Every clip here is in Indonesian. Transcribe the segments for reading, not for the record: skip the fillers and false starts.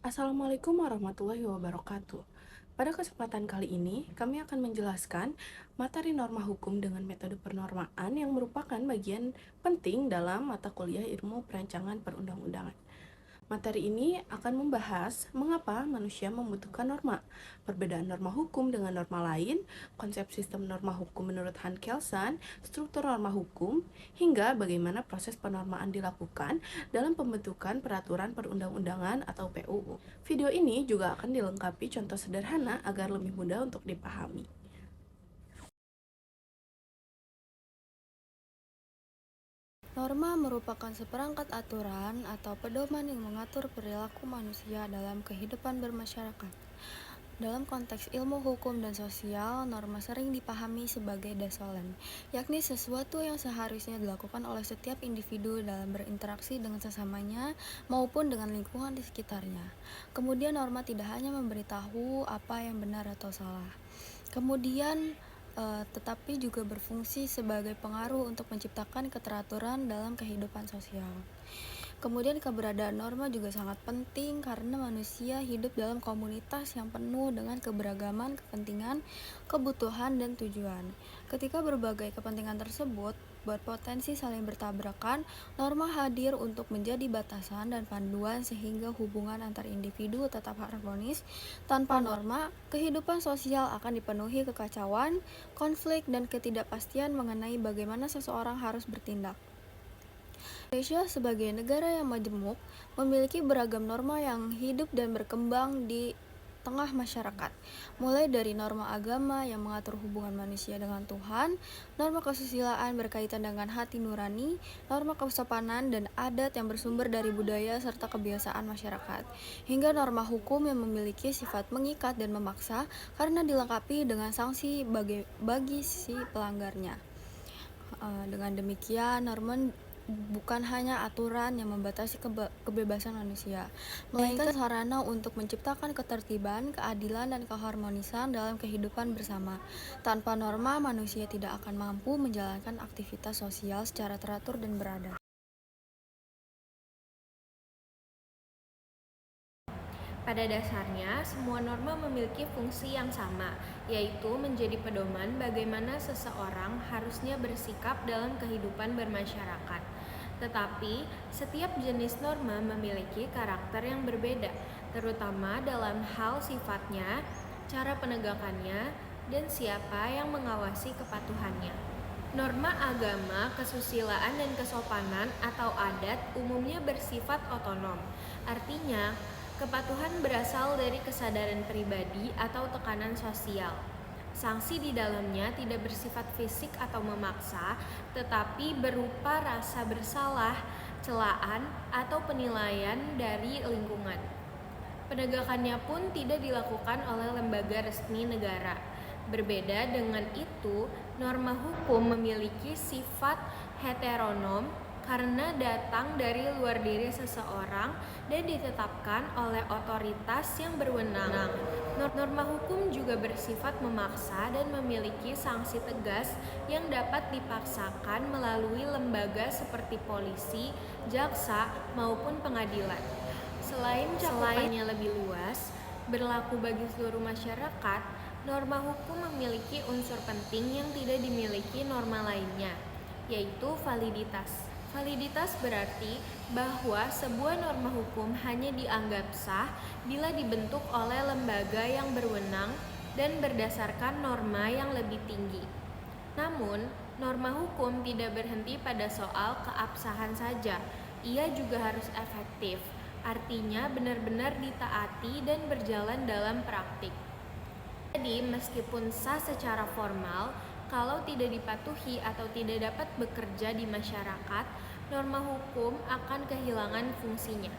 Assalamualaikum warahmatullahi wabarakatuh. Pada kesempatan kali ini, kami akan menjelaskan materi norma hukum dengan metode penormaan yang merupakan bagian penting dalam mata kuliah ilmu perancangan perundang-undangan. Materi ini akan membahas mengapa manusia membutuhkan norma, perbedaan norma hukum dengan norma lain, konsep sistem norma hukum menurut Hans Kelsen, struktur norma hukum, hingga bagaimana proses penormaan dilakukan dalam pembentukan peraturan perundang-undangan atau PUU. Video ini juga akan dilengkapi contoh sederhana agar lebih mudah untuk dipahami. Norma merupakan seperangkat aturan atau pedoman yang mengatur perilaku manusia dalam kehidupan bermasyarakat. Dalam konteks ilmu hukum dan sosial, norma sering dipahami sebagai dasolen, yakni sesuatu yang seharusnya dilakukan oleh setiap individu dalam berinteraksi dengan sesamanya maupun dengan lingkungan di sekitarnya. Kemudian norma tidak hanya memberitahu apa yang benar atau salah. Tetapi juga berfungsi sebagai pengaruh untuk menciptakan keteraturan dalam kehidupan sosial. Kemudian keberadaan norma juga sangat penting karena manusia hidup dalam komunitas yang penuh dengan keberagaman kepentingan, kebutuhan, dan tujuan. Ketika berbagai kepentingan tersebut berpotensi saling bertabrakan, norma hadir untuk menjadi batasan dan panduan sehingga hubungan antar individu tetap harmonis. Tanpa norma, kehidupan sosial akan dipenuhi kekacauan, konflik, dan ketidakpastian mengenai bagaimana seseorang harus bertindak. Indonesia sebagai negara yang majemuk memiliki beragam norma yang hidup dan berkembang di tengah masyarakat, mulai dari norma agama yang mengatur hubungan manusia dengan Tuhan, norma kesusilaan berkaitan dengan hati nurani, norma kesopanan dan adat yang bersumber dari budaya serta kebiasaan masyarakat, hingga norma hukum yang memiliki sifat mengikat dan memaksa karena dilengkapi dengan sanksi bagi si pelanggarnya. Dengan demikian, norma bukan hanya aturan yang membatasi kebebasan manusia, melainkan sarana untuk menciptakan ketertiban, keadilan, dan keharmonisan dalam kehidupan bersama. Tanpa norma, manusia tidak akan mampu menjalankan aktivitas sosial secara teratur dan beradab. Pada dasarnya, semua norma memiliki fungsi yang sama, yaitu menjadi pedoman bagaimana seseorang harusnya bersikap dalam kehidupan bermasyarakat. Tetapi, setiap jenis norma memiliki karakter yang berbeda, terutama dalam hal sifatnya, cara penegakannya, dan siapa yang mengawasi kepatuhannya. Norma agama, kesusilaan, dan kesopanan atau adat umumnya bersifat otonom. Artinya, kepatuhan berasal dari kesadaran pribadi atau tekanan sosial. Sanksi di dalamnya tidak bersifat fisik atau memaksa, tetapi berupa rasa bersalah, celaan, atau penilaian dari lingkungan. Penegakannya pun tidak dilakukan oleh lembaga resmi negara. Berbeda dengan itu, norma hukum memiliki sifat heteronom karena datang dari luar diri seseorang dan ditetapkan oleh otoritas yang berwenang. Norma hukum juga bersifat memaksa dan memiliki sanksi tegas yang dapat dipaksakan melalui lembaga seperti polisi, jaksa, maupun pengadilan. Selain cakupannya lebih luas, berlaku bagi seluruh masyarakat, norma hukum memiliki unsur penting yang tidak dimiliki norma lainnya, yaitu validitas. Validitas berarti bahwa sebuah norma hukum hanya dianggap sah bila dibentuk oleh lembaga yang berwenang dan berdasarkan norma yang lebih tinggi. Namun, norma hukum tidak berhenti pada soal keabsahan saja, ia juga harus efektif, artinya benar-benar ditaati dan berjalan dalam praktik. Jadi, meskipun sah secara formal, kalau tidak dipatuhi atau tidak dapat bekerja di masyarakat, norma hukum akan kehilangan fungsinya.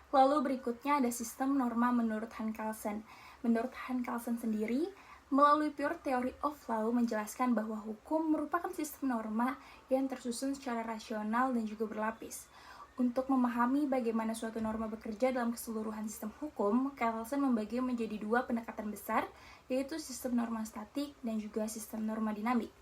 Lalu berikutnya ada sistem norma menurut Hans Kelsen. Menurut Hans Kelsen sendiri, melalui pure theory of law menjelaskan bahwa hukum merupakan sistem norma yang tersusun secara rasional dan juga berlapis. Untuk memahami bagaimana suatu norma bekerja dalam keseluruhan sistem hukum, Kelsen membagi menjadi dua pendekatan besar, yaitu sistem norma statik dan juga sistem norma dinamik.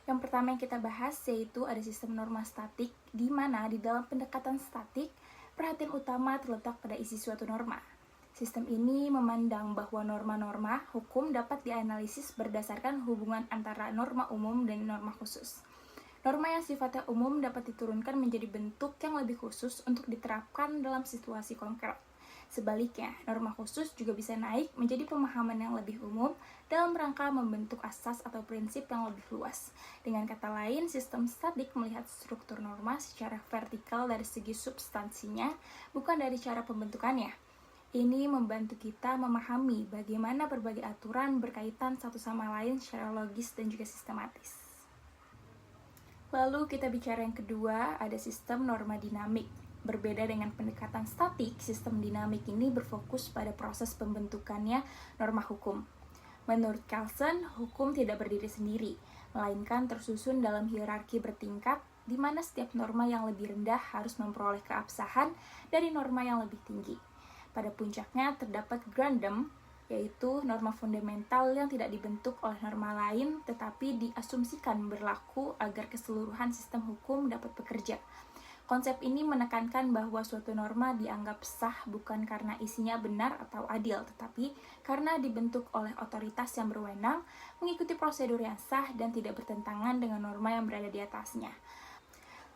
Yang pertama yang kita bahas yaitu ada sistem norma statik, di mana di dalam pendekatan statik, perhatian utama terletak pada isi suatu norma. Sistem ini memandang bahwa norma-norma hukum dapat dianalisis berdasarkan hubungan antara norma umum dan norma khusus. Norma yang sifatnya umum dapat diturunkan menjadi bentuk yang lebih khusus untuk diterapkan dalam situasi konkret. Sebaliknya, norma khusus juga bisa naik menjadi pemahaman yang lebih umum dalam rangka membentuk asas atau prinsip yang lebih luas. Dengan kata lain, sistem statik melihat struktur norma secara vertikal dari segi substansinya, bukan dari cara pembentukannya. Ini membantu kita memahami bagaimana berbagai aturan berkaitan satu sama lain secara logis dan juga sistematis. Lalu kita bicara yang kedua, ada sistem norma dinamik. Berbeda dengan pendekatan statik, sistem dinamik ini berfokus pada proses pembentukannya norma hukum. Menurut Carlson, hukum tidak berdiri sendiri, melainkan tersusun dalam hierarki bertingkat, di mana setiap norma yang lebih rendah harus memperoleh keabsahan dari norma yang lebih tinggi. Pada puncaknya terdapat grandum, yaitu norma fundamental yang tidak dibentuk oleh norma lain, tetapi diasumsikan berlaku agar keseluruhan sistem hukum dapat bekerja. Konsep ini menekankan bahwa suatu norma dianggap sah bukan karena isinya benar atau adil, tetapi karena dibentuk oleh otoritas yang berwenang, mengikuti prosedur yang sah dan tidak bertentangan dengan norma yang berada di atasnya.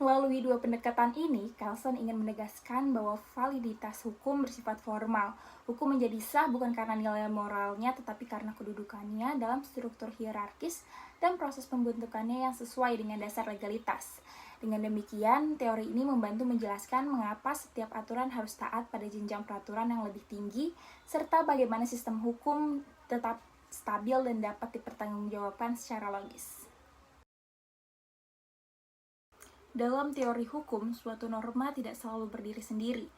Melalui dua pendekatan ini, Carlson ingin menegaskan bahwa validitas hukum bersifat formal. Hukum menjadi sah bukan karena nilai moralnya, tetapi karena kedudukannya dalam struktur hierarkis dan proses pembentukannya yang sesuai dengan dasar legalitas. Dengan demikian, teori ini membantu menjelaskan mengapa setiap aturan harus taat pada jenjang peraturan yang lebih tinggi, serta bagaimana sistem hukum tetap stabil dan dapat dipertanggungjawabkan secara logis. Dalam teori hukum, suatu norma tidak selalu berdiri sendiri.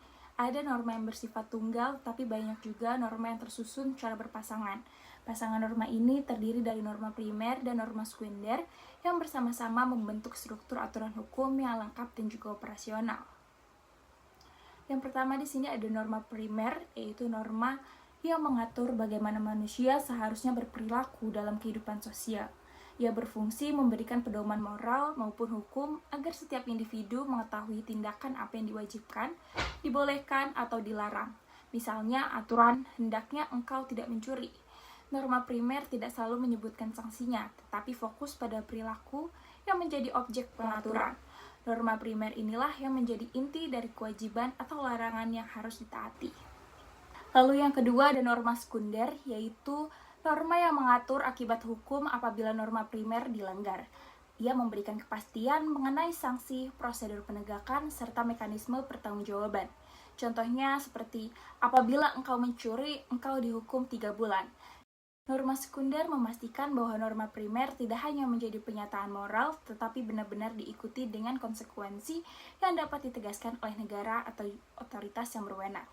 Ada norma yang bersifat tunggal, tapi banyak juga norma yang tersusun secara berpasangan. Pasangan norma ini terdiri dari norma primer dan norma sekunder yang bersama-sama membentuk struktur aturan hukum yang lengkap dan juga operasional. Yang pertama di sini ada norma primer, yaitu norma yang mengatur bagaimana manusia seharusnya berperilaku dalam kehidupan sosial. Ia berfungsi memberikan pedoman moral maupun hukum agar setiap individu mengetahui tindakan apa yang diwajibkan, dibolehkan, atau dilarang. Misalnya, aturan hendaknya engkau tidak mencuri. Norma primer tidak selalu menyebutkan sanksinya, tetapi fokus pada perilaku yang menjadi objek pengaturan. Norma primer inilah yang menjadi inti dari kewajiban atau larangan yang harus ditaati. Lalu yang kedua ada norma sekunder, yaitu norma yang mengatur akibat hukum apabila norma primer dilanggar. Ia memberikan kepastian mengenai sanksi, prosedur penegakan, serta mekanisme pertanggungjawaban. Contohnya seperti, apabila engkau mencuri, engkau dihukum 3 bulan. Norma sekunder memastikan bahwa norma primer tidak hanya menjadi penyataan moral, tetapi benar-benar diikuti dengan konsekuensi yang dapat ditegaskan oleh negara atau otoritas yang berwenang.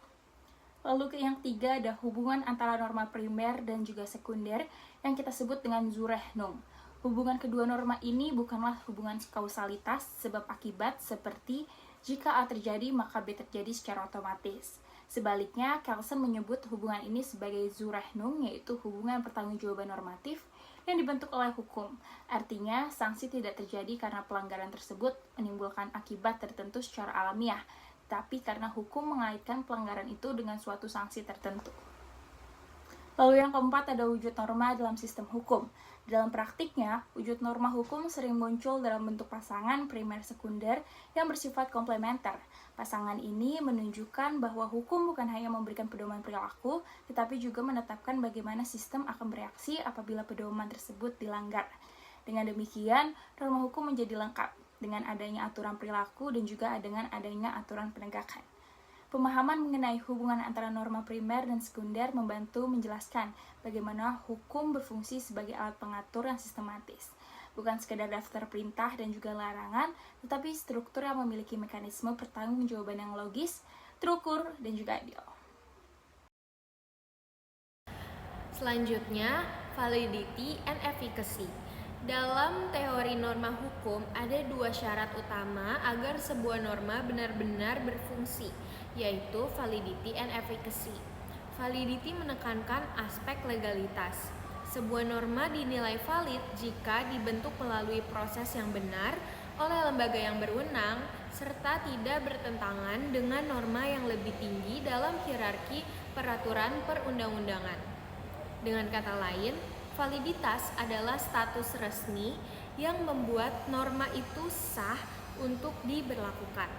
Lalu yang ketiga ada hubungan antara norma primer dan juga sekunder yang kita sebut dengan Zurechnung. Hubungan kedua norma ini bukanlah hubungan kausalitas sebab akibat seperti jika A terjadi maka B terjadi secara otomatis. Sebaliknya, Carlson menyebut hubungan ini sebagai Zurechnung, yaitu hubungan pertanggungjawaban normatif yang dibentuk oleh hukum. Artinya, sanksi tidak terjadi karena pelanggaran tersebut menimbulkan akibat tertentu secara alamiah, tapi karena hukum mengaitkan pelanggaran itu dengan suatu sanksi tertentu. Lalu yang keempat ada wujud norma dalam sistem hukum. Dalam praktiknya, wujud norma hukum sering muncul dalam bentuk pasangan primer-sekunder yang bersifat komplementer. Pasangan ini menunjukkan bahwa hukum bukan hanya memberikan pedoman perilaku, tetapi juga menetapkan bagaimana sistem akan bereaksi apabila pedoman tersebut dilanggar. Dengan demikian, norma hukum menjadi lengkap dengan adanya aturan perilaku dan juga dengan adanya aturan penegakan. Pemahaman mengenai hubungan antara norma primer dan sekunder membantu menjelaskan bagaimana hukum berfungsi sebagai alat pengatur yang sistematis. Bukan sekadar daftar perintah dan juga larangan, tetapi struktur yang memiliki mekanisme pertanggungjawaban yang logis, terukur, dan juga adil. Selanjutnya, validity and efficacy. Dalam teori norma hukum, ada 2 syarat utama agar sebuah norma benar-benar berfungsi, yaitu validity and efficacy. Validity menekankan aspek legalitas. Sebuah norma dinilai valid jika dibentuk melalui proses yang benar oleh lembaga yang berwenang serta tidak bertentangan dengan norma yang lebih tinggi dalam hierarki peraturan perundang-undangan. Dengan kata lain, validitas adalah status resmi yang membuat norma itu sah untuk diberlakukan.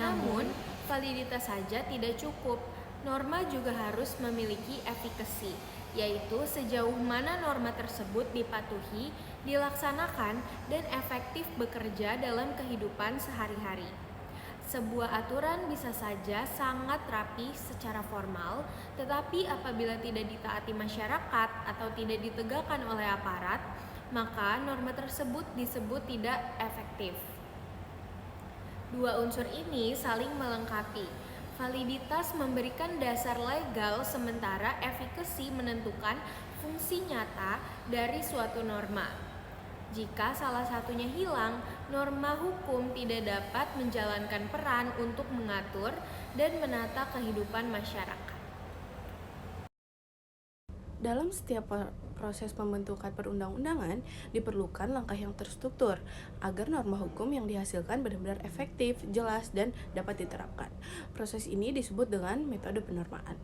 Namun, validitas saja tidak cukup. Norma juga harus memiliki efikasi, yaitu sejauh mana norma tersebut dipatuhi, dilaksanakan, dan efektif bekerja dalam kehidupan sehari-hari. Sebuah aturan bisa saja sangat rapi secara formal, tetapi apabila tidak ditaati masyarakat atau tidak ditegakkan oleh aparat, maka norma tersebut disebut tidak efektif. Dua unsur ini saling melengkapi. Validitas memberikan dasar legal, sementara efikasi menentukan fungsi nyata dari suatu norma. Jika salah satunya hilang, norma hukum tidak dapat menjalankan peran untuk mengatur dan menata kehidupan masyarakat. Dalam setiap proses pembentukan perundang-undangan, diperlukan langkah yang terstruktur agar norma hukum yang dihasilkan benar-benar efektif, jelas, dan dapat diterapkan. Proses ini disebut dengan metode penormaan.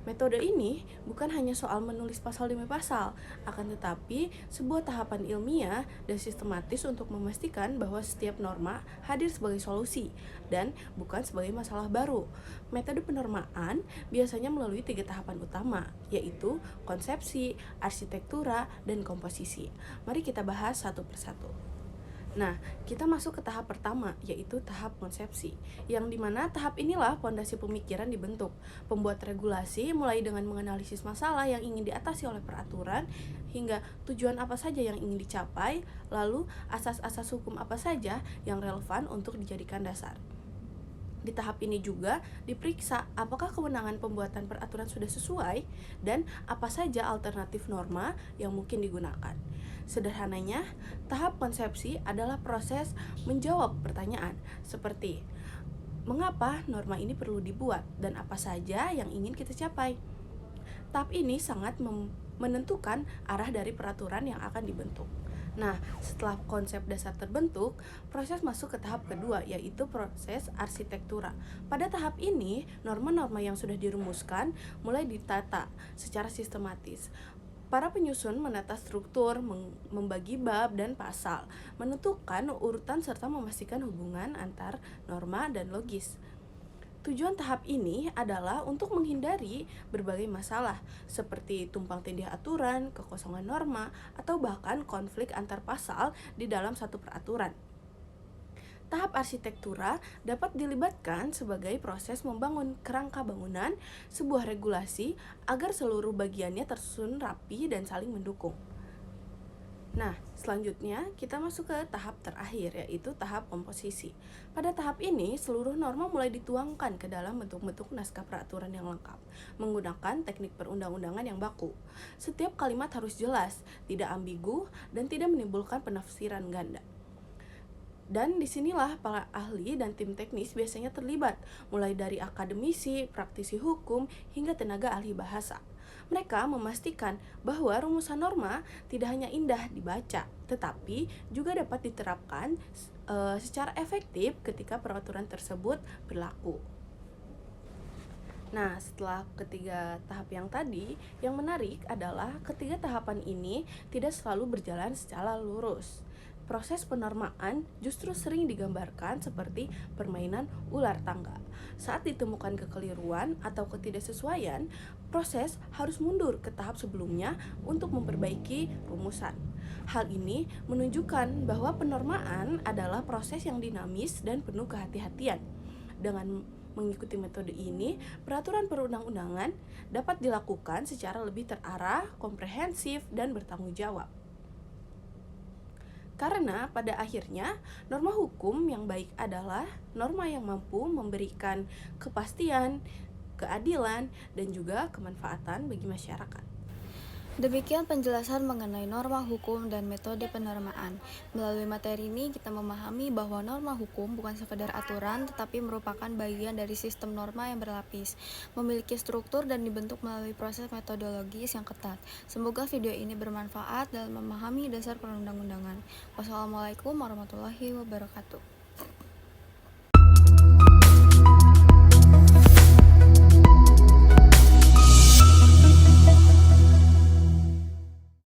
Metode ini bukan hanya soal menulis pasal demi pasal, akan tetapi sebuah tahapan ilmiah dan sistematis untuk memastikan bahwa setiap norma hadir sebagai solusi dan bukan sebagai masalah baru. Metode penormaan biasanya melalui 3 tahapan utama, yaitu konsepsi, arsitektura, dan komposisi. Mari kita bahas satu persatu. Nah, kita masuk ke tahap pertama, yaitu tahap konsepsi, yang dimana tahap inilah fondasi pemikiran dibentuk. Pembuat regulasi mulai dengan menganalisis masalah yang ingin diatasi oleh peraturan, hingga tujuan apa saja yang ingin dicapai, lalu asas-asas hukum apa saja yang relevan untuk dijadikan dasar. Di tahap ini juga diperiksa apakah kewenangan pembuatan peraturan sudah sesuai dan apa saja alternatif norma yang mungkin digunakan. Sederhananya, tahap konsepsi adalah proses menjawab pertanyaan seperti mengapa norma ini perlu dibuat dan apa saja yang ingin kita capai. Tahap ini sangat menentukan arah dari peraturan yang akan dibentuk. Nah, setelah konsep dasar terbentuk, proses masuk ke tahap kedua, yaitu proses arsitektura. Pada tahap ini, norma-norma yang sudah dirumuskan mulai ditata secara sistematis. Para penyusun menata struktur, membagi bab dan pasal, menentukan urutan serta memastikan hubungan antar norma dan logis. Tujuan tahap ini adalah untuk menghindari berbagai masalah seperti tumpang tindih aturan, kekosongan norma, atau bahkan konflik antar pasal di dalam satu peraturan. Tahap arsitektura dapat dilibatkan sebagai proses membangun kerangka bangunan sebuah regulasi agar seluruh bagiannya tersusun rapi dan saling mendukung. Nah, selanjutnya kita masuk ke tahap terakhir, yaitu tahap komposisi. Pada tahap ini, seluruh norma mulai dituangkan ke dalam bentuk-bentuk naskah peraturan yang lengkap, menggunakan teknik perundang-undangan yang baku. Setiap kalimat harus jelas, tidak ambigu, dan tidak menimbulkan penafsiran ganda. Dan disinilah para ahli dan tim teknis biasanya terlibat, mulai dari akademisi, praktisi hukum, hingga tenaga ahli bahasa. Mereka memastikan bahwa rumusan norma tidak hanya indah dibaca, tetapi juga dapat diterapkan secara efektif ketika peraturan tersebut berlaku. Nah, setelah ketiga tahap yang tadi, yang menarik adalah ketiga tahapan ini tidak selalu berjalan secara lurus. Proses penormaan justru sering digambarkan seperti permainan ular tangga. Saat ditemukan kekeliruan atau ketidaksesuaian, proses harus mundur ke tahap sebelumnya untuk memperbaiki rumusan. Hal ini menunjukkan bahwa penormaan adalah proses yang dinamis dan penuh kehati-hatian. Dengan mengikuti metode ini, peraturan perundang-undangan dapat dilakukan secara lebih terarah, komprehensif, dan bertanggung jawab. Karena pada akhirnya, norma hukum yang baik adalah norma yang mampu memberikan kepastian, keadilan, dan juga kemanfaatan bagi masyarakat. Demikian penjelasan mengenai norma hukum dan metode penormaan. Melalui materi ini kita memahami bahwa norma hukum bukan sekedar aturan tetapi merupakan bagian dari sistem norma yang berlapis, memiliki struktur dan dibentuk melalui proses metodologis yang ketat. Semoga video ini bermanfaat dalam memahami dasar perundang-undangan. Wassalamualaikum warahmatullahi wabarakatuh.